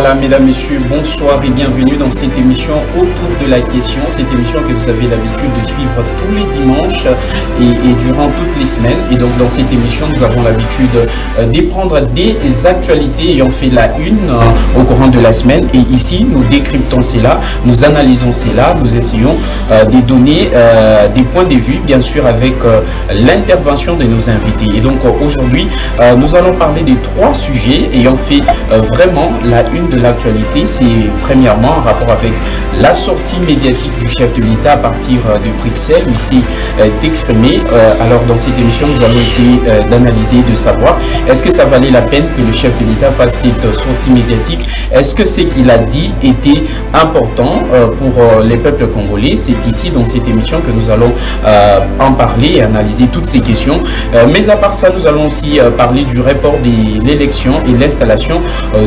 Voilà, mesdames, messieurs, bonsoir et bienvenue dans cette émission Autour de la question. Cette émission que vous avez l'habitude de suivre tous les dimanches et durant toutes les semaines. Et donc, dans cette émission, nous avons l'habitude de prendre des actualités ayant fait la une au courant de la semaine. Et ici, nous décryptons cela, nous analysons cela, nous essayons de donner des points de vue, bien sûr, avec l'intervention de nos invités. Et donc, aujourd'hui, nous allons parler de 3 sujets ayant fait vraiment la une de l'actualité. C'est premièrement en rapport avec la sortie médiatique du chef de l'État à partir de Bruxelles. Il s'est exprimé. Alors dans cette émission, nous allons essayer d'analyser, de savoir est-ce que ça valait la peine que le chef de l'État fasse cette sortie médiatique. Est-ce que ce qu'il a dit était important pour les peuples congolais? C'est ici dans cette émission que nous allons en parler et analyser toutes ces questions. Mais à part ça, nous allons aussi parler du report de l'élection et l'installation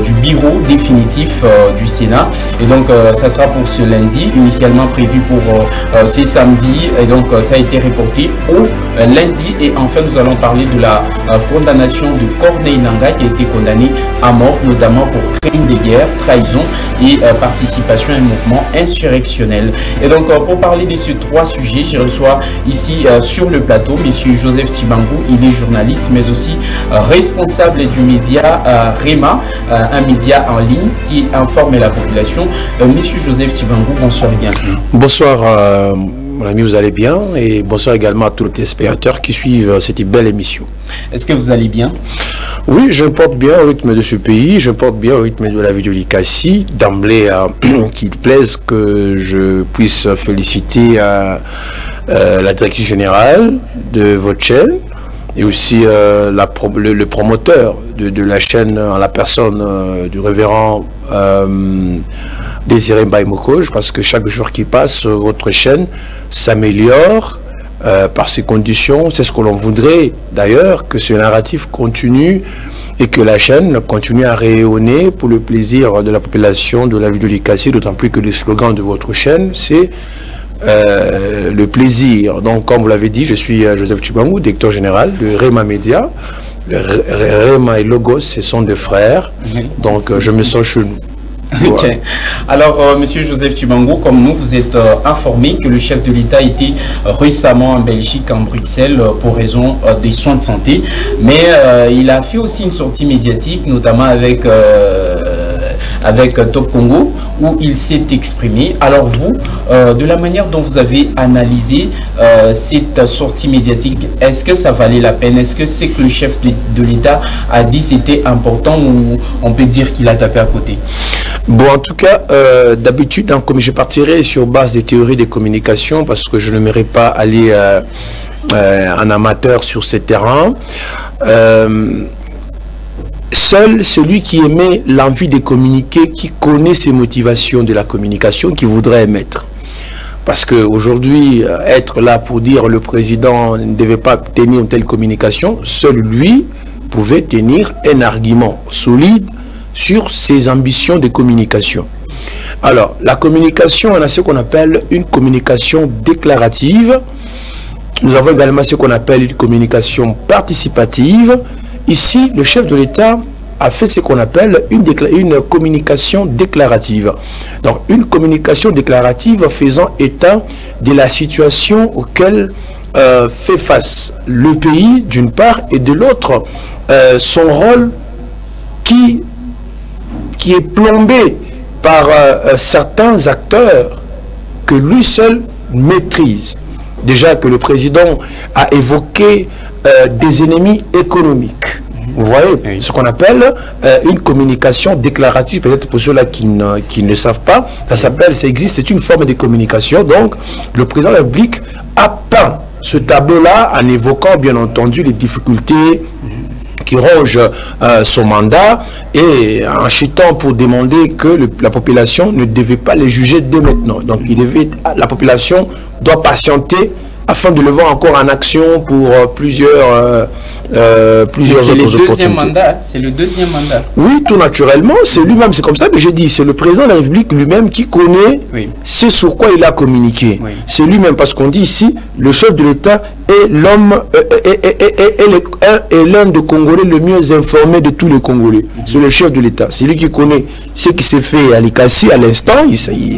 du bureau définitif du Sénat. Et donc ça sera pour ce lundi, initialement prévu pour ce samedi, et donc ça a été reporté au lundi. Et enfin nous allons parler de la condamnation de Corneille Nangaa, qui a été condamné à mort, notamment pour crime de guerre, trahison et participation à un mouvement insurrectionnel. Et donc pour parler de ces 3 sujets, je reçois ici sur le plateau monsieur Joseph Tshibangou. Il est journaliste mais aussi responsable du média REMA, un média en ligne qui informe la population. Monsieur Joseph Tshibangou, bonsoir et bienvenue. Bonsoir mon ami, vous allez bien? Et bonsoir également à tous les téléspectateurs qui suivent cette belle émission. Est-ce que vous allez bien? Oui, je me porte bien au rythme de ce pays, je me porte bien au rythme de la vie de l'ICACI. D'emblée, qu'il plaise que je puisse féliciter la directrice générale de votre chaîne et aussi le promoteur de la chaîne en la personne du révérend Désiré Mbaye-Mokoj, parce que chaque jour qui passe, votre chaîne s'améliore par ces conditions. C'est ce que l'on voudrait d'ailleurs, que ce narratif continue et que la chaîne continue à rayonner pour le plaisir de la population de la ville de l'ICACI, d'autant plus que le slogan de votre chaîne, c'est le plaisir. Donc, comme vous l'avez dit, je suis Joseph Tshibangou, directeur général de REMA Média. REMA et Logos, ce sont des frères. Donc, je me sens chez nous. Ok. Voilà. Alors, monsieur Joseph Tshibangou, comme nous, vous êtes informé que le chef de l'État était récemment en Belgique, en Bruxelles, pour raison des soins de santé. Mais il a fait aussi une sortie médiatique, notamment avec Top Congo, où il s'est exprimé. Alors vous, de la manière dont vous avez analysé cette sortie médiatique, est-ce que ça valait la peine? Est-ce que c'est que le chef de l'État a dit c'était important, ou on peut dire qu'il a tapé à côté? Bon, en tout cas, d'habitude, comme je partirai sur base des théories de communication, parce que je n'aimerais pas aller en amateur sur ces terrains, seul celui qui émet l'envie de communiquer, qui connaît ses motivations de la communication, qui voudrait émettre. Parce qu'aujourd'hui, être là pour dire le président ne devait pas tenir une telle communication, seul lui pouvait tenir un argument solide sur ses ambitions de communication. Alors, la communication, on a ce qu'on appelle une communication déclarative. Nous avons également ce qu'on appelle une communication participative. Ici, le chef de l'État a fait ce qu'on appelle une communication déclarative. Donc, une communication déclarative faisant état de la situation auquel fait face le pays, d'une part, et de l'autre, son rôle qui est plombé par certains acteurs que lui seul maîtrise. Déjà que le président a évoqué des ennemis économiques. Vous voyez, ce qu'on appelle une communication déclarative, peut-être pour ceux-là qui ne savent pas, ça existe, c'est une forme de communication. Donc, le président de la République a peint ce tableau-là en évoquant, bien entendu, les difficultés qui ronge son mandat et en chutant pour demander que la population ne devait pas les juger dès maintenant. Donc la population doit patienter afin de le voir encore en action pour plusieurs opportunités. C'est le deuxième mandat. Oui, tout naturellement, c'est lui-même, c'est comme ça que j'ai dit, c'est le président de la République lui-même qui connaît ce sur quoi il a communiqué. Oui. C'est lui-même, parce qu'on dit ici, le chef de l'État est l'homme est l'un des Congolais le mieux informé de tous les Congolais. C'est le chef de l'État. C'est lui qui connaît ce qui s'est fait à Likasi à l'instant.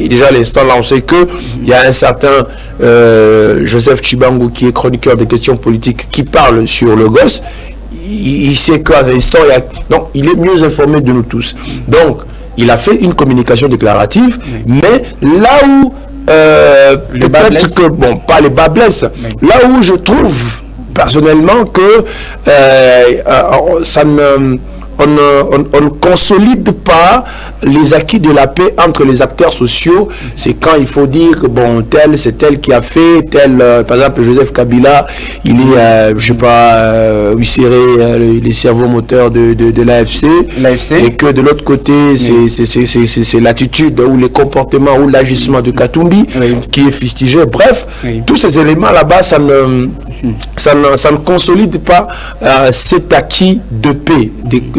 Déjà à l'instant, là, on sait qu'il y a un certain Joseph Chibangu qui est chroniqueur des questions politiques qui parle sur le gosse. Il sait qu'à l'instant, donc il est mieux informé de nous tous. Donc, il a fait une communication déclarative, mais là où peut-être que, bon, pas les bas blessent, là où je trouve personnellement que ça ne... On ne consolide pas les acquis de la paix entre les acteurs sociaux. C'est quand il faut dire que bon, tel c'est tel qui a fait, tel, par exemple Joseph Kabila, il est, je sais pas, les cerveaux moteurs de l'AFC, et que de l'autre côté, c'est l'attitude ou les comportements ou l'agissement de Katumbi qui est fustigé. Bref, tous ces éléments là-bas, ça ne consolide pas cet acquis de paix,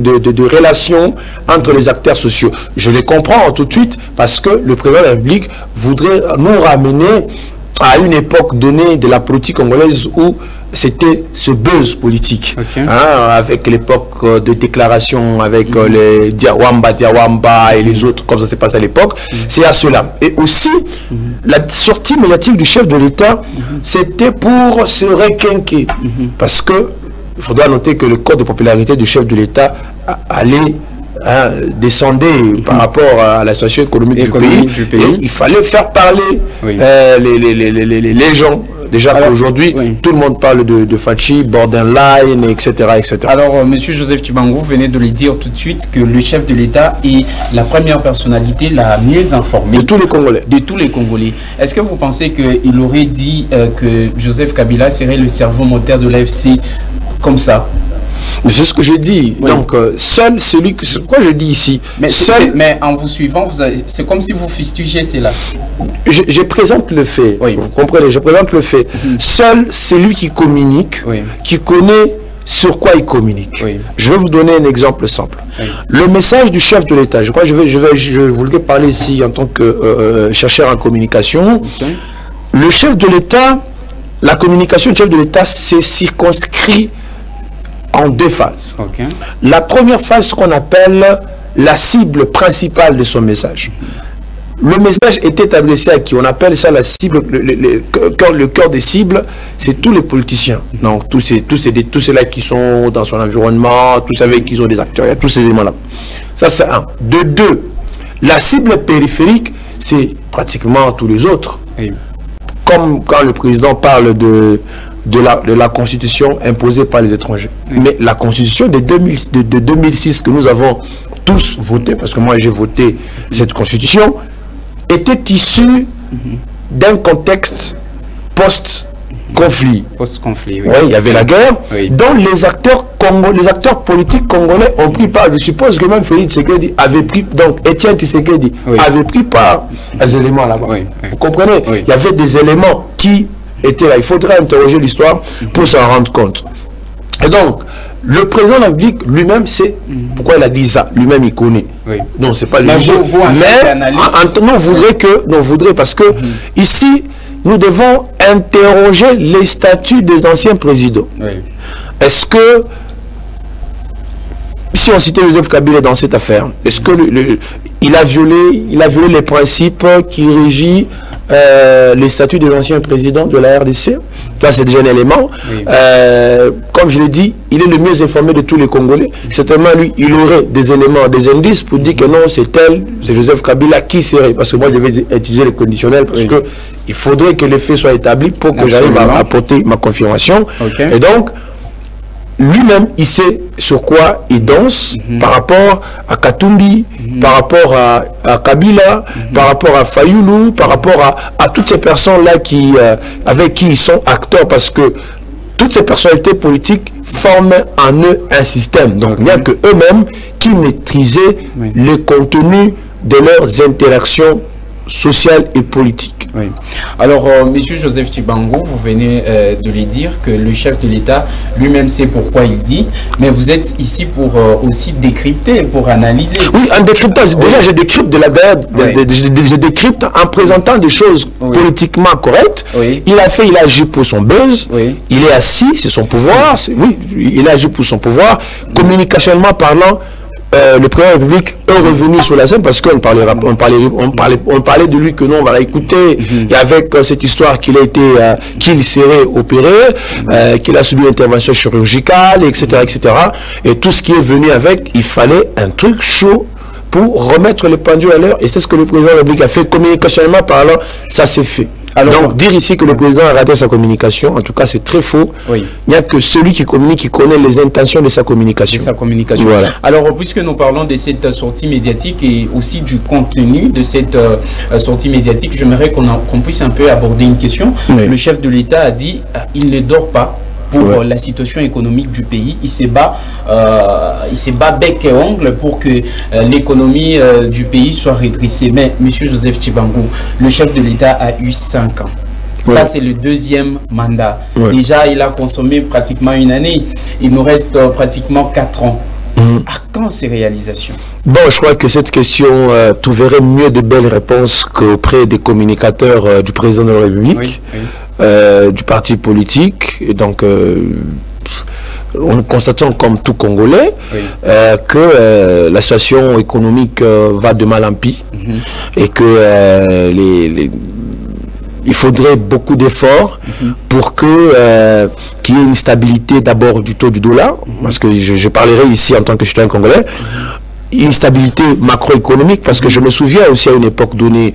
de relations entre les acteurs sociaux. Je les comprends tout de suite parce que le président de la République voudrait nous ramener à une époque donnée de la politique congolaise où c'était ce buzz politique, avec l'époque de déclaration, avec les Diawamba et les autres, comme ça s'est passé à l'époque. C'est à cela. Et aussi, la sortie médiatique du chef de l'État, c'était pour se requinquer. Parce que il faudra noter que le code de popularité du chef de l'État allait descendre par rapport à la situation économique du pays. Et il fallait faire parler les gens. Déjà qu'aujourd'hui, tout le monde parle de Fachi, borderline, etc., etc. Alors, Monsieur Joseph Chibangu, vous venez de le dire tout de suite que le chef de l'État est la première personnalité la mieux informée. De tous les Congolais. De tous les Congolais. Est-ce que vous pensez qu'il aurait dit que Joseph Kabila serait le cerveau moteur de l'AFC comme ça? C'est ce que je dis. Donc, seul celui que... C'est quoi je dis ici? Mais en vous suivant, c'est comme si vous fustigez cela. Je présente le fait. Vous comprenez? Je présente le fait. Seul celui qui communique, qui connaît sur quoi il communique. Je vais vous donner un exemple simple. Le message du chef de l'État, je crois que je voulais parler ici en tant que chercheur en communication. Le chef de l'État, la communication du chef de l'État s'est circonscrit en deux phases. La première phase, ce qu'on appelle la cible principale de son message. Le message était adressé à qui? On appelle ça la cible, le cœur des cibles, c'est tous les politiciens. Donc tous ceux-là qui sont dans son environnement, tous avec qui ont des acteurs, tous ces éléments-là. Ça c'est un. De deux, la cible périphérique, c'est pratiquement tous les autres. Comme quand le président parle de la constitution imposée par les étrangers. Mais la constitution de 2006 que nous avons tous voté, parce que moi j'ai voté cette constitution, était issue d'un contexte post-conflit. Post-conflit, il y avait la guerre, dont les acteurs politiques congolais ont pris part. Je suppose que même Félix Tshisekedi avait pris, donc Étienne Tshisekedi avait pris part à ces éléments là-bas. Vous comprenez? Il y avait des éléments qui était là. Il faudrait interroger l'histoire pour s'en rendre compte. Et donc, le président de la République lui-même sait pourquoi il a dit ça. Lui-même, il connaît. Non, c'est pas lui. Mais on voudrait parce que ici, nous devons interroger les statuts des anciens présidents. Est-ce que, si on citait Joseph Kabila dans cette affaire, est-ce que il a violé les principes qui régissent les statuts des anciens présidents de la RDC? Ça, c'est déjà un élément. Comme je l'ai dit, il est le mieux informé de tous les Congolais. Certainement, lui, il aurait des éléments, des indices pour dire que non, c'est Joseph Kabila qui serait. Parce que moi, je vais utiliser les conditionnels parce que il faudrait que les faits soient établis pour que j'arrive à apporter ma confirmation. Et donc, lui-même, il sait sur quoi il danse par rapport à Katumbi, par rapport à Kabila, par rapport à Fayoulou, par rapport à toutes ces personnes-là avec qui ils sont acteurs, parce que toutes ces personnalités politiques forment en eux un système. Donc, il n'y a que eux-mêmes qui maîtrisaient le contenu de leurs interactions sociales et politiques. Oui. Alors, Monsieur Joseph Tchibango, vous venez de lui dire que le chef de l'État lui-même sait pourquoi il dit, mais vous êtes ici pour aussi décrypter, pour analyser. Oui, en décryptant. Déjà, je décrypte de la base, je décrypte en présentant des choses politiquement correctes. Oui. Il a agi pour son buzz. Oui. Il est assis, c'est son pouvoir. Oui, il a agi pour son pouvoir. Communicationnellement parlant, le président de la République est revenu sur la scène parce qu'on parlait de lui que non, on va l'écouter. Et avec cette histoire qu'il a été, qu'il serait opéré, qu'il a subi une intervention chirurgicale, etc., etc. Et tout ce qui est venu avec, il fallait un truc chaud pour remettre les pendules à l'heure. Et c'est ce que le président de la République a fait. Communicationnellement parlant, ça s'est fait. Alors, donc, dire ici que le président a raté sa communication, en tout cas, c'est très faux. Oui. Il n'y a que celui qui communique, qui connaît les intentions de sa communication. Voilà. Alors, puisque nous parlons de cette sortie médiatique et aussi du contenu de cette sortie médiatique, j'aimerais qu'on puisse un peu aborder une question. Oui. Le chef de l'État a dit il ne dort pas pour la situation économique du pays. Il se bat bec et ongle pour que l'économie du pays soit redressée. Mais M. Joseph Tchibango, le chef de l'État a eu 5 ans. Ça, c'est le deuxième mandat. Déjà, il a consommé pratiquement une année. Il nous reste pratiquement 4 ans. À quand ces réalisations? Bon, je crois que cette question trouverait mieux de belles réponses qu'auprès des communicateurs du président de la République. Oui. Du parti politique, et donc nous constatons comme tout Congolais que la situation économique va de mal en pis et que il faudrait beaucoup d'efforts pour que qu'il y ait une stabilité d'abord du taux du dollar, parce que je parlerai ici en tant que citoyen congolais, une stabilité macroéconomique, parce que je me souviens aussi à une époque donnée,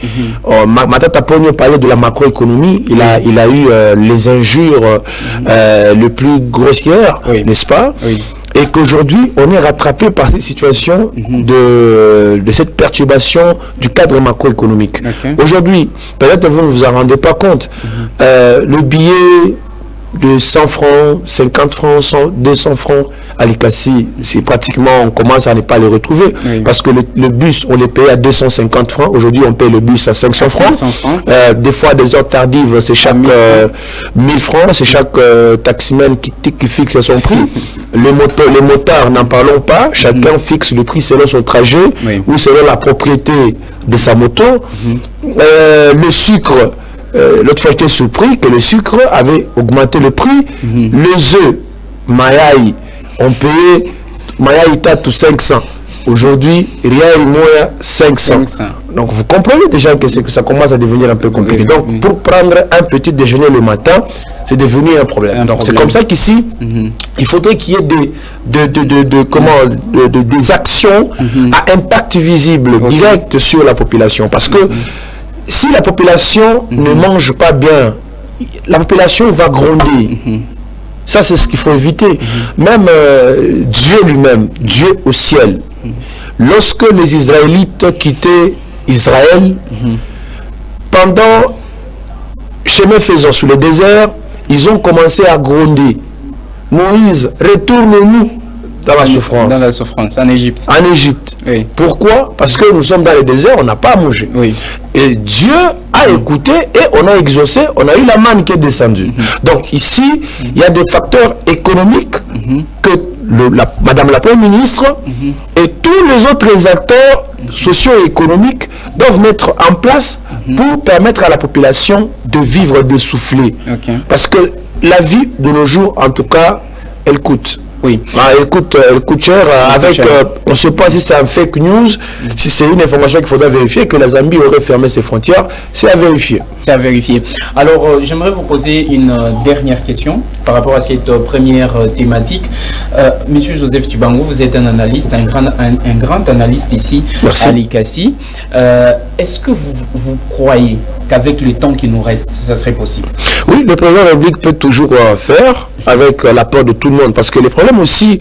Matata Pogno parlait de la macroéconomie, il a eu les injures les plus grossières, n'est-ce pas? Et qu'aujourd'hui, on est rattrapé par cette situation de cette perturbation du cadre macroéconomique. Aujourd'hui, peut-être vous ne vous en rendez pas compte, le billet de 100 francs, 50 francs, 100, 200 francs à l'Ikassi, c'est pratiquement, on commence à ne pas les retrouver, parce que le bus, on les paye à 250 francs, aujourd'hui on paye le bus à 500 francs, des fois des heures tardives, c'est chaque 1000 francs, c'est chaque taximan qui fixe son prix, les motards, n'en parlons pas, chacun fixe le prix selon son trajet, ou selon la propriété de sa moto, le sucre, l'autre fois j'étais surpris que le sucre avait augmenté le prix. Les œufs Mayaï, on payait Mayaï Tatou 500. Aujourd'hui, rien moins 500. Donc vous comprenez déjà que ça commence à devenir un peu compliqué. Donc pour prendre un petit déjeuner le matin, c'est devenu un problème. Donc c'est comme ça qu'ici, il faudrait qu'il y ait des actions à impact visible direct sur la population. Parce que si la population ne mange pas bien, la population va gronder. Ça, c'est ce qu'il faut éviter. Même Dieu lui-même, Dieu au ciel, lorsque les Israélites quittaient Israël, pendant chemin faisant sous le désert, ils ont commencé à gronder. Moïse, retourne-nous dans la souffrance. Dans la souffrance, en Égypte. En Égypte. Pourquoi? Parce que nous sommes dans le désert, on n'a pas à manger. Et Dieu a écouté et on a exaucé, on a eu la manne qui est descendue. Donc ici, il y a des facteurs économiques que Madame la Première ministre et tous les autres acteurs socio-économiques doivent mettre en place pour permettre à la population de vivre, de souffler. Parce que la vie de nos jours, en tout cas, elle coûte. Elle coûte cher. On ne sait pas si c'est un fake news, si c'est une information qu'il faudra vérifier, que la Zambie aurait fermé ses frontières. C'est à vérifier. C'est à vérifier. Alors, j'aimerais vous poser une dernière question par rapport à cette première thématique. Monsieur Joseph Tchibango, vous êtes un analyste, un grand analyste ici à l'Ikassi. Est-ce que vous croyez qu'avec le temps qui nous reste, ça serait possible? Oui, le président de la République peut toujours faire avec l'apport de tout le monde. Parce que les problèmes aussi,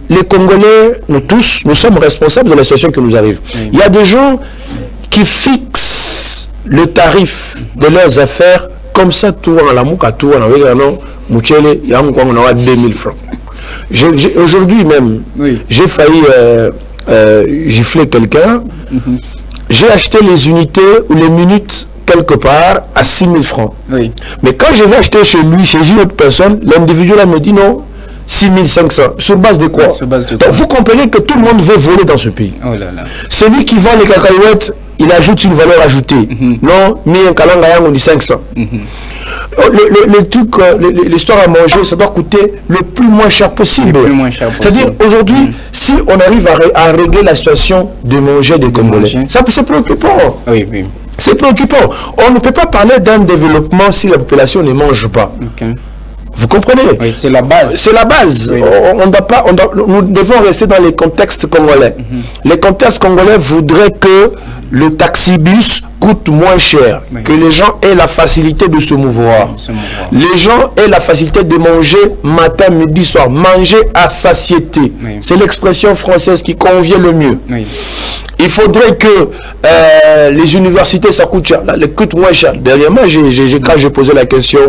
les Congolais, nous tous, nous sommes responsables de la situation qui nous arrive. Il y a des gens qui fixent le tarif de leurs affaires comme ça, tout en la mouka, tout en la mouchele, il y a 2000 francs. Aujourd'hui même, j'ai failli gifler quelqu'un j'ai acheté les unités ou les minutes quelque part à 6 000 francs. Oui. Mais quand je vais acheter chez lui, chez une autre personne, l'individu là me dit non, 6 500. Sur base de quoi? Sur base de Donc quoi? vous comprenez que tout le monde veut voler dans ce pays. Oh là là. Celui qui vend les cacahuètes, il ajoute une valeur ajoutée. Non, mais un kalangayang on dit 500. Le truc, l'histoire à manger, ça doit coûter le plus moins cher possible. C'est-à-dire, aujourd'hui, si on arrive à régler la situation de manger des Congolais, ça c'est préoccupant. Oui, oui. C'est préoccupant. On ne peut pas parler d'un développement si la population ne mange pas. Okay. Vous comprenez? Oui, c'est la base. C'est la base. Oui. Nous devons rester dans les contextes congolais. Les contextes congolais voudraient que le taxi-bus coûte moins cher, que les gens aient la facilité de se mouvoir. Les gens aient la facilité de manger matin, midi, soir. Manger à satiété. C'est l'expression française qui convient le mieux. Il faudrait que les universités, ça coûte cher, coûte moins cher. Dernièrement, quand j'ai posé la question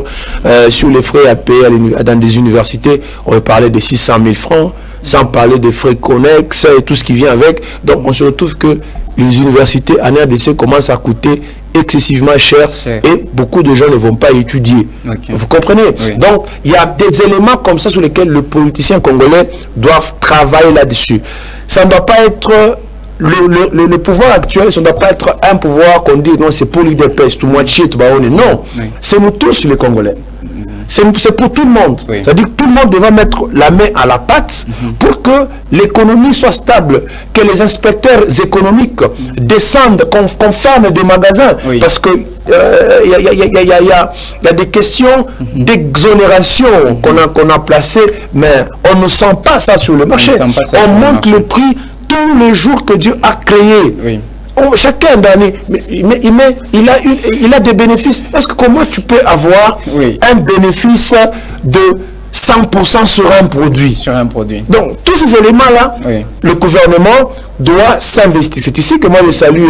sur les frais à payer dans des universités, on parlait de 600 000 francs, sans parler des frais connexes et tout ce qui vient avec. Donc on se retrouve que les universités en RDC commencent à coûter excessivement cher et beaucoup de gens ne vont pas étudier. Vous comprenez? Donc il y a des éléments comme ça sur lesquels le politicien congolais doit travailler là-dessus. Ça ne doit pas être... Le pouvoir actuel, ça ne doit pas être un pouvoir qu'on dit non, c'est pour l'IDPS, tout le monde chie, tout le monde. Non, c'est nous tous les Congolais. C'est pour tout le monde. C'est-à-dire que tout le monde devra mettre la main à la pâte pour que l'économie soit stable, que les inspecteurs économiques descendent, qu'on ferme des magasins. Parce que il y a des questions d'exonération qu'on a placées, mais on ne sent pas ça sur le marché. On monte le prix tous les jours que Dieu a créé. Chacun d'année, il a des bénéfices. Est-ce que comment tu peux avoir un bénéfice de 100% sur un produit? Donc, tous ces éléments-là, le gouvernement doit s'investir. C'est ici que moi je salue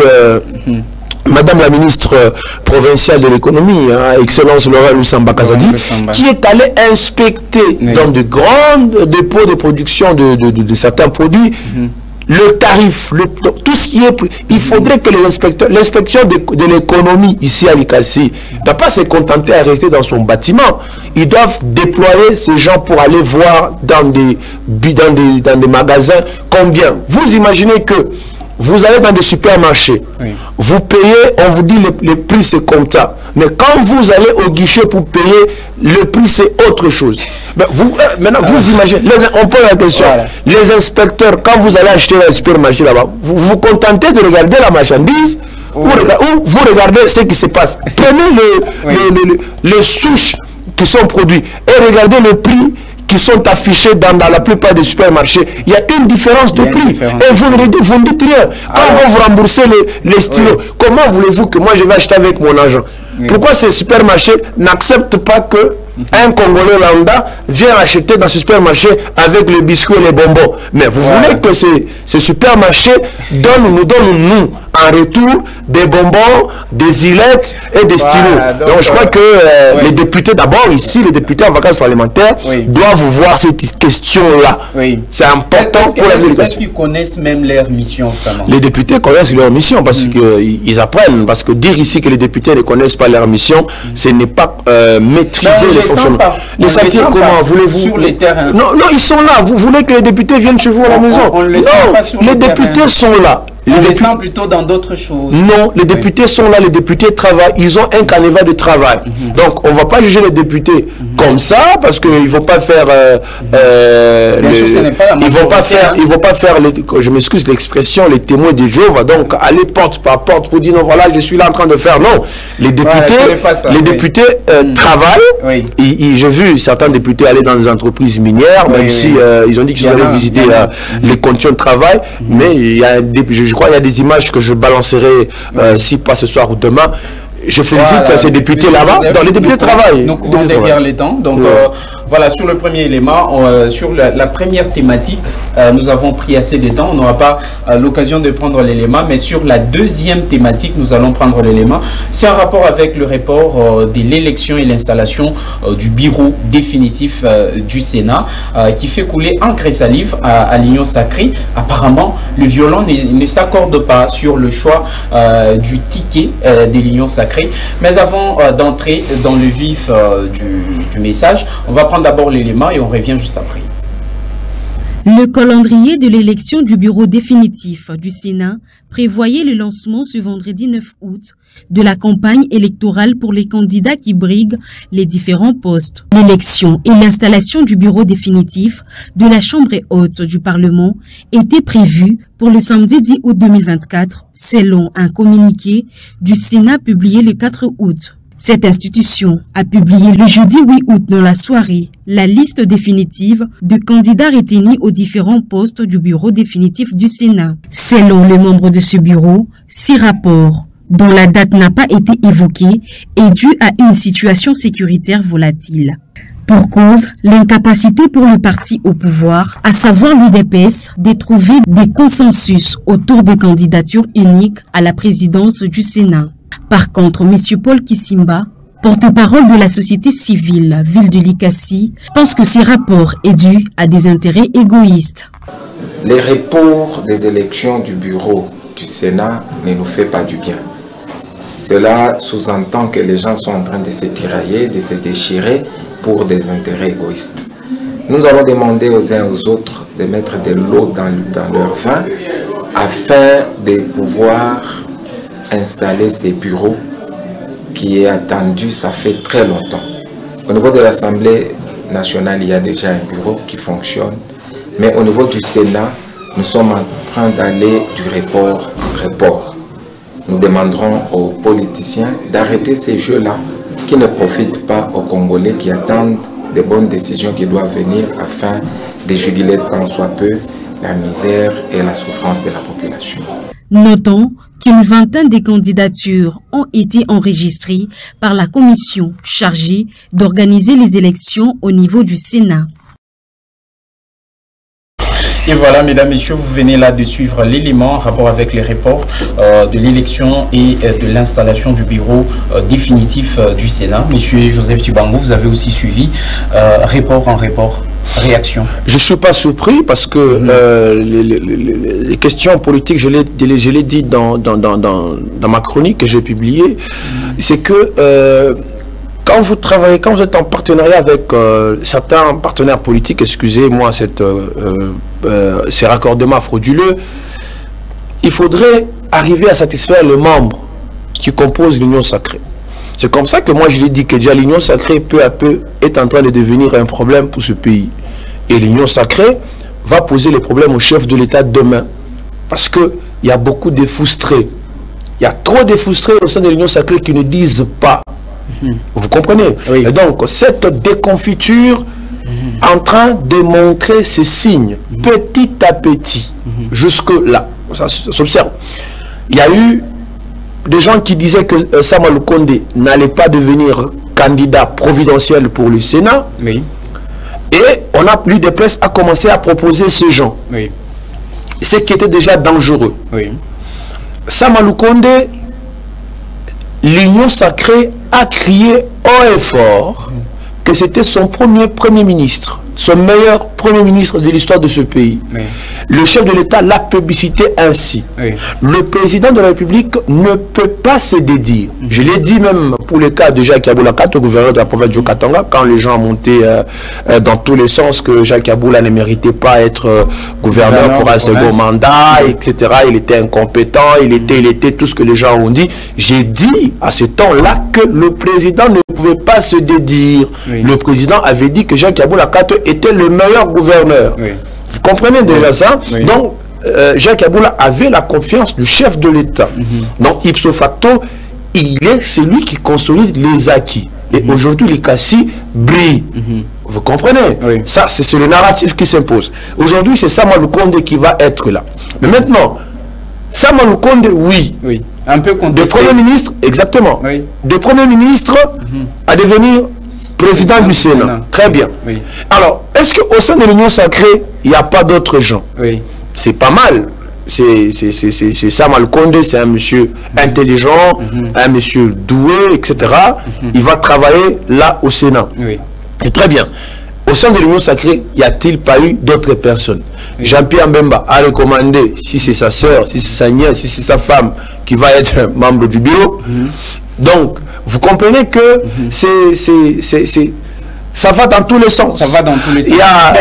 Madame la ministre provinciale de l'économie, Excellence Laura Lusamba Kazadi, qui est allée inspecter dans de grands dépôts de production de certains produits, le tarif, tout ce qui est... Il faudrait que l'inspection de l'économie ici à Likasi ne doit pas se contenter à rester dans son bâtiment. Ils doivent déployer ces gens pour aller voir dans des magasins combien. Vous imaginez que vous allez dans des supermarchés, vous payez, on vous dit le prix c'est comme ça. Mais quand vous allez au guichet pour payer, le prix c'est autre chose. Mais maintenant, vous imaginez, on pose la question, les inspecteurs, quand vous allez acheter un supermarché là-bas, vous vous contentez de regarder la marchandise ou vous regardez ce qui se passe. Prenez les souches qui sont produits et regardez le prix qui sont affichés dans la plupart des supermarchés. Il y a une différence de prix. Et vous ne dites rien. Quand on va vous rembourser les stylos, comment voulez-vous que moi je vais acheter avec mon argent? Pourquoi ces supermarchés n'acceptent pas que un Congolais lambda vient acheter dans ce supermarché avec le biscuit et les bonbons? Mais vous voulez que ces supermarchés nous donnent en retour des bonbons, des ilettes et des stylos. Donc je crois que les députés, d'abord ici, les députés en vacances parlementaires, doivent voir cette question-là. C'est important pour la députation. Est-ce qu'ils connaissent même leur mission? Les députés connaissent leur mission parce qu'ils apprennent. Parce que dire ici que les députés ne connaissent pas leur mission, ce n'est pas maîtriser les fonctionnements. Les sentir comment voulez-vous? Sur les terrains. Non, ils sont là. Vous voulez que les députés viennent chez vous à la maison? Non, les députés sont là. On les sent plutôt dans d'autres choses. Non, les députés sont là, les députés travaillent, ils ont un canevas de travail. Donc on ne va pas juger les députés comme ça, parce qu'ils ne vont pas faire... ils vont pas faire je m'excuse l'expression, les témoins de Jéhovah. Donc aller porte par porte pour dire non, voilà, je suis là en train de faire. Non, les députés, travaillent. J'ai vu certains députés aller dans des entreprises minières, même si ils ont dit qu'ils allaient visiter les conditions de travail, mais il y a je crois qu'il y a des images que je balancerai si pas ce soir ou demain. Je félicite ces députés là-bas. Les députés travaillent. Nous courons derrière les temps. Donc, Voilà, sur le premier élément, sur la première thématique, nous avons pris assez de temps. On n'aura pas l'occasion de prendre l'élément, mais sur la deuxième thématique, nous allons prendre l'élément. C'est en rapport avec le report de l'élection et l'installation du bureau définitif du Sénat qui fait couler encre et salive à l'Union sacrée. Apparemment, le violon ne s'accorde pas sur le choix du ticket de l'Union sacrée. Mais avant d'entrer dans le vif du message, on va prendre d'abord l'élément et on revient juste après. Le calendrier de l'élection du bureau définitif du Sénat prévoyait le lancement ce vendredi 9 août de la campagne électorale pour les candidats qui briguent les différents postes. L'élection et l'installation du bureau définitif de la Chambre haute du Parlement étaient prévues pour le samedi 10 août 2024, selon un communiqué du Sénat publié le 4 août. Cette institution a publié le jeudi 8 août dans la soirée la liste définitive de candidats retenus aux différents postes du bureau définitif du Sénat. Selon les membres de ce bureau, 6 rapports dont la date n'a pas été évoquée est due à une situation sécuritaire volatile. Pour cause, l'incapacité pour le parti au pouvoir, à savoir l'UDPS, de trouver des consensus autour des candidatures uniques à la présidence du Sénat. Par contre, M. Paul Kissimba, porte-parole de la société civile Ville de Likasi, pense que ces rapports est dû à des intérêts égoïstes. Les reports des élections du bureau du Sénat ne nous fait pas du bien. Cela sous-entend que les gens sont en train de se tirailler, de se déchirer pour des intérêts égoïstes. Nous allons demander aux uns et aux autres de mettre de l'eau dans leur vin afin de pouvoir installer ces bureaux qui est attendu, ça fait très longtemps. Au niveau de l'Assemblée nationale, il y a déjà un bureau qui fonctionne, mais au niveau du Sénat, nous sommes en train d'aller du report en report. Nous demanderons aux politiciens d'arrêter ces jeux-là qui ne profitent pas aux Congolais qui attendent des bonnes décisions qui doivent venir afin de juguler tant soit peu la misère et la souffrance de la population. Notons qu'une vingtaine de candidatures ont été enregistrées par la commission chargée d'organiser les élections au niveau du Sénat. Et voilà, mesdames, messieurs, vous venez là de suivre l'élément en rapport avec les reports de l'élection et de l'installation du bureau définitif du Sénat. Monsieur Joseph Tubango, vous avez aussi suivi report en report. Réaction. Je ne suis pas surpris parce que les questions politiques, je l'ai dit dans ma chronique que j'ai publiée, c'est que quand vous travaillez, quand vous êtes en partenariat avec certains partenaires politiques, excusez-moi ces raccordements frauduleux, il faudrait arriver à satisfaire les membres qui composent l'Union sacrée. C'est comme ça que moi je l'ai dit que déjà l'Union sacrée peu à peu est en train de devenir un problème pour ce pays. Et l'Union sacrée va poser les problèmes au chef de l'État demain. Parce qu'il y a beaucoup de frustrés. Il y a trop de frustrés au sein de l'Union sacrée qui ne disent pas. Vous comprenez? Oui. Et donc cette déconfiture en train de montrer ses signes petit à petit. Jusque là. Ça s'observe. Il y a eu des gens qui disaient que Sama Lukonde n'allait pas devenir candidat providentiel pour le Sénat. Oui. Et on a plus de presse à commencer à proposer ce genre. Oui. Ce qui était déjà dangereux. Oui. Sama Lukonde, l'Union sacrée a crié haut et fort que c'était son premier ministre, son meilleur premier ministre de l'histoire de ce pays. Oui. Le chef de l'État l'a publicité ainsi. Oui. Le président de la République ne peut pas se dédire. Je l'ai dit même pour le cas de Jacques Yaboula, le gouverneur de la province du Katanga, quand les gens montaient dans tous les sens que Jacques Yaboula ne méritait pas être gouverneur pour un second mandat, etc. Il était incompétent, il était tout ce que les gens ont dit. J'ai dit à ce temps-là que le président ne pouvait pas se dédire. Oui. Le président avait dit que Jacques Yaboula était le meilleur gouverneur. Oui. Vous comprenez déjà ça? Oui. Donc, Jacques Yaboula avait la confiance du chef de l'État. Donc, ipso facto, il est celui qui consolide les acquis. Et aujourd'hui, les Kassi brillent. Vous comprenez? Oui. Ça, c'est le narratif qui s'impose. Aujourd'hui, c'est Sama Lukonde qui va être là. Mais maintenant, Sama Lukonde, oui. Un peu contesté. De Premier ministre, exactement. Oui. De Premier ministre à devenir Président du Sénat. Très bien. Oui. Alors, est-ce qu'au sein de l'Union sacrée, il n'y a pas d'autres gens? Oui. C'est pas mal. C'est Sam Al-Konde, c'est un monsieur intelligent, un monsieur doué, etc. Il va travailler là au Sénat. Oui. Et très bien. Au sein de l'Union sacrée, y a-t-il pas eu d'autres personnes? Oui. Jean-Pierre Mbemba a recommandé, si c'est sa soeur, si c'est sa nièce, si c'est sa femme qui va être membre du bureau. Donc, vous comprenez que ça va dans tous les sens. Ça va dans tous les sens. Il y a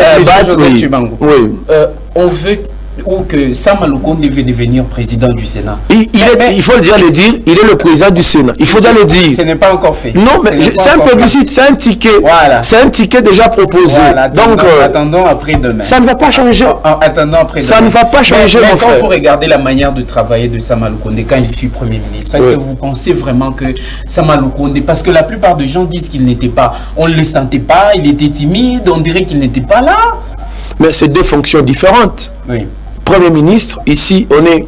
on veut ou que Sam Al-Konde devait devenir président du Sénat. Il faut déjà le dire, il est le président du Sénat. Il faut déjà le dire. Ce n'est pas encore fait. Non, mais c'est un plébiscite, c'est un ticket. Voilà. C'est un ticket déjà proposé. Voilà, donc, attendons après-demain. Ça ne va pas changer. Attendons après-demain. Ça ne va pas changer, mais mon frère. quand vous regardez la manière de travailler de Sam Al-Konde quand il fut Premier ministre, est-ce que vous pensez vraiment que Sam Al-Konde, parce que la plupart des gens disent qu'il n'était pas, on ne le sentait pas, il était timide, on dirait qu'il n'était pas là. Mais c'est deux fonctions différentes. Oui. Premier ministre, ici on est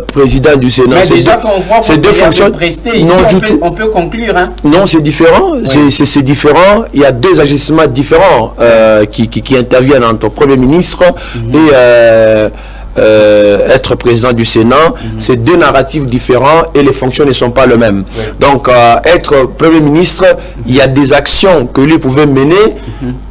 président du Sénat. Mais déjà quand on voit c'est deux fonctions. Ici, on peut conclure. Hein? Non, c'est différent. Oui. C'est différent. Il y a deux agissements différents qui interviennent entre Premier ministre et être président du Sénat. C'est deux narratifs différents et les fonctions ne sont pas les mêmes. Oui. Donc, être Premier ministre, il y a des actions que lui pouvait mener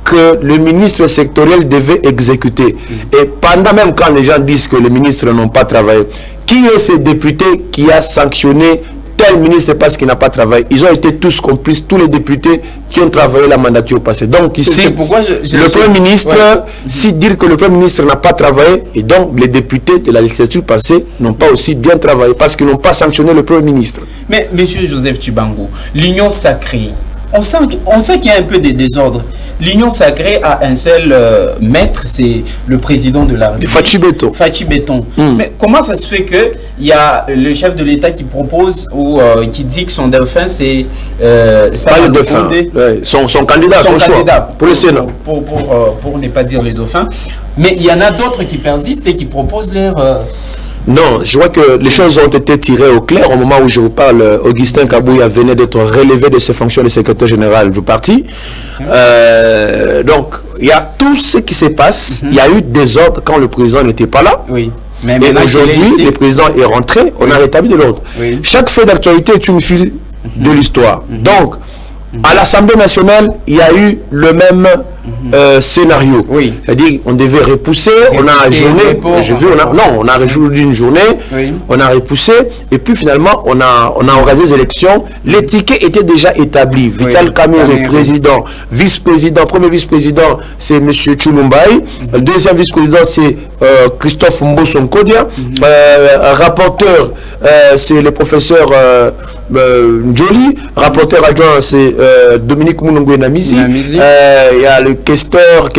que le ministre sectoriel devait exécuter. Et pendant même quand les gens disent que les ministres n'ont pas travaillé, qui est ce député qui a sanctionné tel ministre parce qu'il n'a pas travaillé? Ils ont été tous complices, tous les députés qui ont travaillé la mandature passée. Donc ici, le Premier ministre, si dire que le Premier ministre n'a pas travaillé, et donc les députés de la législature passée n'ont pas aussi bien travaillé parce qu'ils n'ont pas sanctionné le Premier ministre. Mais Monsieur Joseph Tchibango, l'Union sacrée, on sait qu'il y a un peu de désordre. L'Union sacrée a un seul maître, c'est le président de la République. Fachi Béton. Mais comment ça se fait qu'il y a le chef de l'État qui propose ou qui dit que son dauphin, c'est pas le dauphin, son candidat, son choix pour le Sénat. Pour ne pas dire le dauphin. Mais il y en a d'autres qui persistent et qui proposent leur... Non, je vois que les choses ont été tirées au clair au moment où je vous parle. Augustin Kabouya venait d'être relevé de ses fonctions de secrétaire général du parti. Donc, il y a tout ce qui se passe. Il y a eu des ordres quand le président n'était pas là. Oui. Mais et aujourd'hui, le président est rentré, on a rétabli de l'ordre. Oui. Chaque fait d'actualité est une file de l'histoire. Donc, à l'Assemblée nationale, il y a eu le même scénario. Oui. C'est-à-dire on devait repousser, on a ajourné, on a rejourné une journée, on a repoussé, et puis finalement on a organisé les élections. Les tickets étaient déjà établis. Vital Kamerhe, président, vice-président, premier vice-président, c'est M. Chulumbaï. Le deuxième vice-président, c'est Christophe Mbosonkodia. Rapporteur, c'est le professeur Njoli. Rapporteur adjoint, c'est Dominique Mounongwe Namizi. Il y a le questeur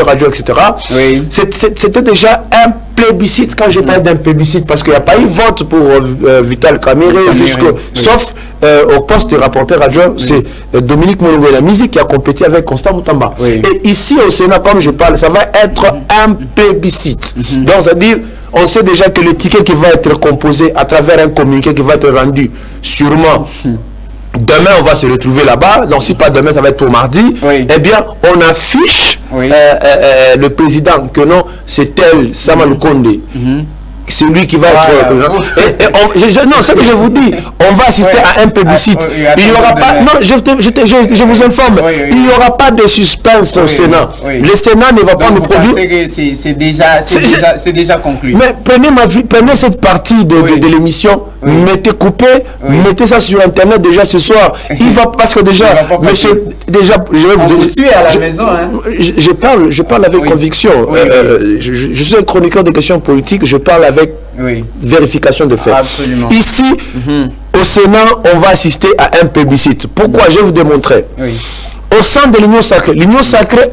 adjoint, etc. Oui. C'était déjà un plébiscite. Quand je parle d'un plébiscite, parce qu'il n'y a pas eu vote pour Vital Kamerhe, sauf au poste de rapporteur adjoint, c'est Dominique Mounongwe Namizi qui a compété avec Constant Moutamba. Et ici au Sénat, comme je parle, ça va être un plébiscite. Donc, c'est-à-dire, on sait déjà que le ticket qui va être composé à travers un communiqué qui va être rendu sûrement demain, on va se retrouver là-bas. Donc, si pas demain, ça va être pour mardi. Eh bien, on affiche le président que non, c'est tel Sam Al-Konde. C'est lui qui va être... non, ce que je vous dis, on va assister à un plébiscite. Il n'y aura pas... Non, je vous informe. Il n'y aura pas de suspense au Sénat. Le Sénat ne va pas nous produire... C'est déjà conclu. Mais prenez cette partie de l'émission, mettez coupé, mettez ça sur Internet déjà ce soir. Il va... Parce que déjà, monsieur... Déjà, je vais vous dire... à la maison, hein. Je parle avec conviction. Je suis un chroniqueur de questions politiques, je parle avec vérification de faits. Absolument. Ici, au Sénat, on va assister à un plébiscite. Pourquoi? Je vais vous démontrer. Au sein de l'Union sacrée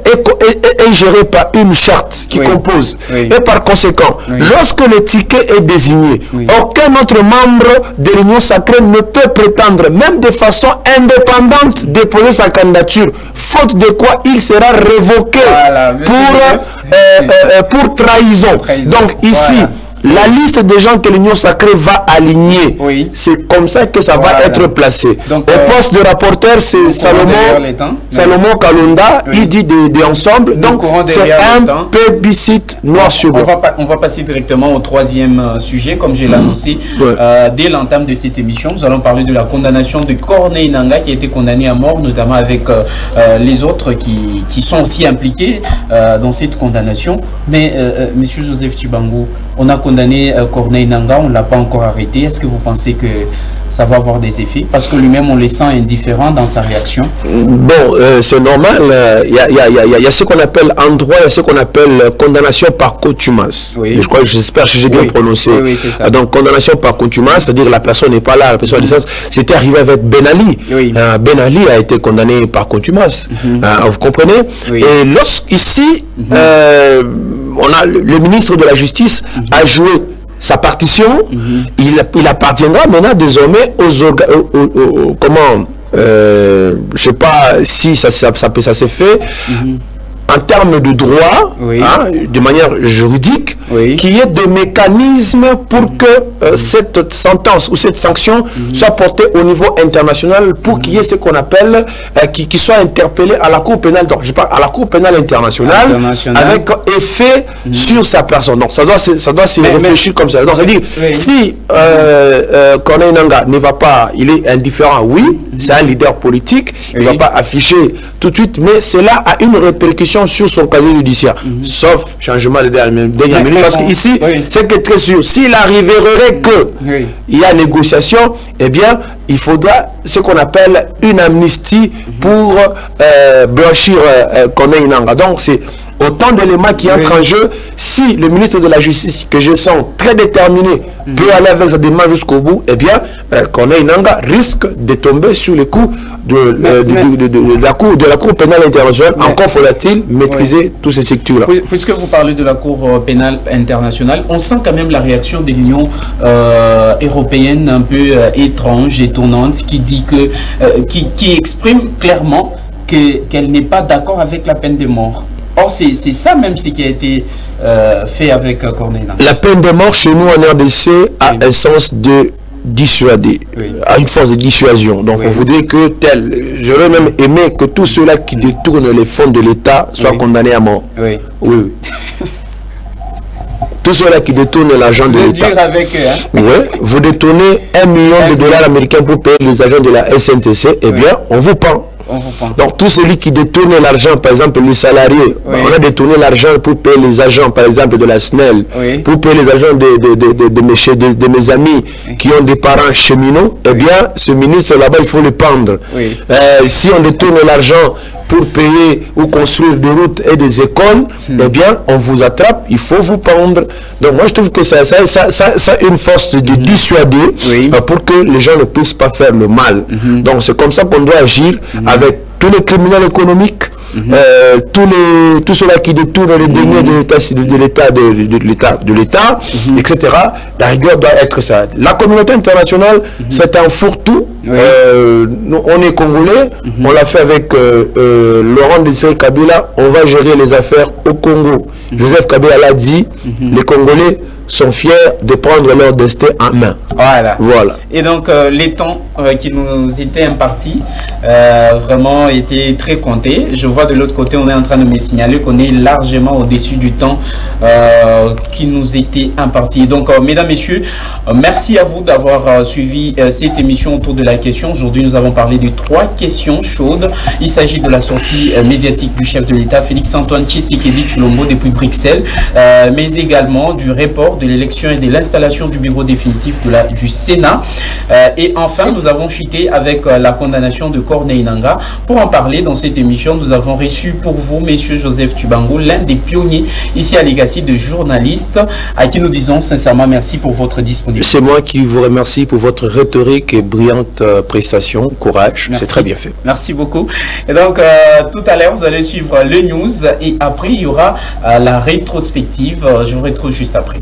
est gérée par une charte qui compose. Et par conséquent, lorsque le ticket est désigné, aucun autre membre de l'Union sacrée ne peut prétendre, même de façon indépendante, déposer sa candidature. Faute de quoi il sera révoqué pour trahison. Donc ici, la liste des gens que l'Union sacrée va aligner. Oui. C'est comme ça que ça va être placé. Donc, au poste de rapporteur, c'est Salomon Kalonda, il dit de ensemble. Donc, c'est un plébiscite noir sur blanc. On va passer directement au troisième sujet, comme je l'ai annoncé dès l'entame de cette émission. Nous allons parler de la condamnation de Corneille Nangaa, qui a été condamné à mort, notamment avec les autres qui sont aussi impliqués dans cette condamnation. Mais, Monsieur Joseph Tshibangou, on a condamné Corneille Nangaa, on ne l'a pas encore arrêté. Est-ce que vous pensez que ça va avoir des effets? Parce que lui-même, on le sent indifférent dans sa réaction. Bon, c'est normal. Il y a ce qu'on appelle en droit, il y a ce qu'on appelle condamnation par contumace. Oui. Je crois que j'espère que j'ai bien prononcé. Oui, c'est ça. Donc, condamnation par contumace, c'est-à-dire la personne n'est pas là, la personne a licence. C'était arrivé avec Ben Ali. Oui. Ben Ali a été condamné par contumace. Vous comprenez? Oui. Et lorsqu'ici, on a le ministre de la Justice a joué sa partition, il appartiendra maintenant désormais aux comment, je sais pas si ça s'est fait en termes de droit, de manière juridique, qu'il y ait des mécanismes pour que cette sentence ou cette sanction soit portée au niveau international, pour qu'il y ait ce qu'on appelle, qui soit interpellé à la Cour pénale, donc je parle à la Cour pénale internationale, avec effet sur sa personne. Donc ça doit se réfléchir comme ça. Donc ça veut dire, si Corneille Nangaa ne va pas, il est indifférent, oui, c'est un leader politique, il ne va pas afficher tout de suite, mais cela a une répercussion sur son casier judiciaire, sauf changement de dernière minute, parce qu'ici, c'est que très sûr, s'il arriverait que il y a négociation, eh bien, il faudra ce qu'on appelle une amnistie pour blanchir Corneille Nangaa. Donc, c'est autant d'éléments qui entrent en jeu. Si le ministre de la Justice, que je sens très déterminé, peut aller avec sa démarche jusqu'au bout, eh bien, Corneille Nangaa risque de tomber sur les coups de la Cour pénale internationale. Encore faudra-t-il maîtriser tous ces secteurs-là. Puisque vous parlez de la Cour pénale internationale, on sent quand même la réaction de l'Union européenne un peu étrange, étonnante, qui dit que, qui exprime clairement qu'elle n'est pas d'accord avec la peine de mort. Or, c'est ça même ce qui a été fait avec Corneille Nangaa. La peine de mort chez nous en RDC a un sens de dissuader, a une force de dissuasion. Donc on voudrait que j'aurais même aimé que tous ceux-là qui détournent les fonds de l'État soient condamnés à mort. Oui. Tous ceux-là qui détournent l'argent de l'État. Dur avec eux, hein? Oui, vous détournez $1 million américains pour payer les agents de la SNCC, eh bien, on vous prend. Donc, tout celui qui détourne l'argent, par exemple, les salariés, on a détourné l'argent pour payer les agents, par exemple, de la SNEL, pour payer les agents de mes amis qui ont des parents cheminots, eh bien, ce ministre là-bas, il faut le pendre. Si on détourne l'argent pour payer ou construire des routes et des écoles, eh bien, on vous attrape, il faut vous pendre. Donc, moi, je trouve que ça a une force de dissuader pour que les gens ne puissent pas faire le mal. Donc, c'est comme ça qu'on doit agir avec tous les criminels économiques, tous ceux-là qui détournent les deniers de l'État, etc. La rigueur doit être ça. La communauté internationale, c'est un fourre-tout. Nous, on est Congolais, on l'a fait avec Laurent Désiré Kabila, on va gérer les affaires au Congo. Joseph Kabila l'a dit, les Congolais sont fiers de prendre leur destin en main. Voilà. Et donc, les temps qui nous étaient impartis vraiment étaient très comptés. Je vois de l'autre côté, on est en train de me signaler qu'on est largement au-dessus du temps qui nous était imparti. Donc, mesdames, messieurs, merci à vous d'avoir suivi cette émission autour de la question. Aujourd'hui, nous avons parlé de 3 questions chaudes. Il s'agit de la sortie médiatique du chef de l'État, Félix-Antoine Tshisekedi Tshilombo, depuis Bruxelles, mais également du report de l'élection et de l'installation du bureau définitif du Sénat. Et enfin, nous avons chuté avec la condamnation de Corneille Nangaa. Pour en parler dans cette émission, nous avons reçu pour vous, Monsieur Joseph Tshibangou, l'un des pionniers ici à Legacy de journalistes, à qui nous disons sincèrement merci pour votre disponibilité. C'est moi qui vous remercie pour votre rhétorique et brillante prestation, courage, c'est très bien fait. Merci beaucoup. Et donc, tout à l'heure, vous allez suivre le news et après, il y aura la rétrospective. Je vous retrouve juste après.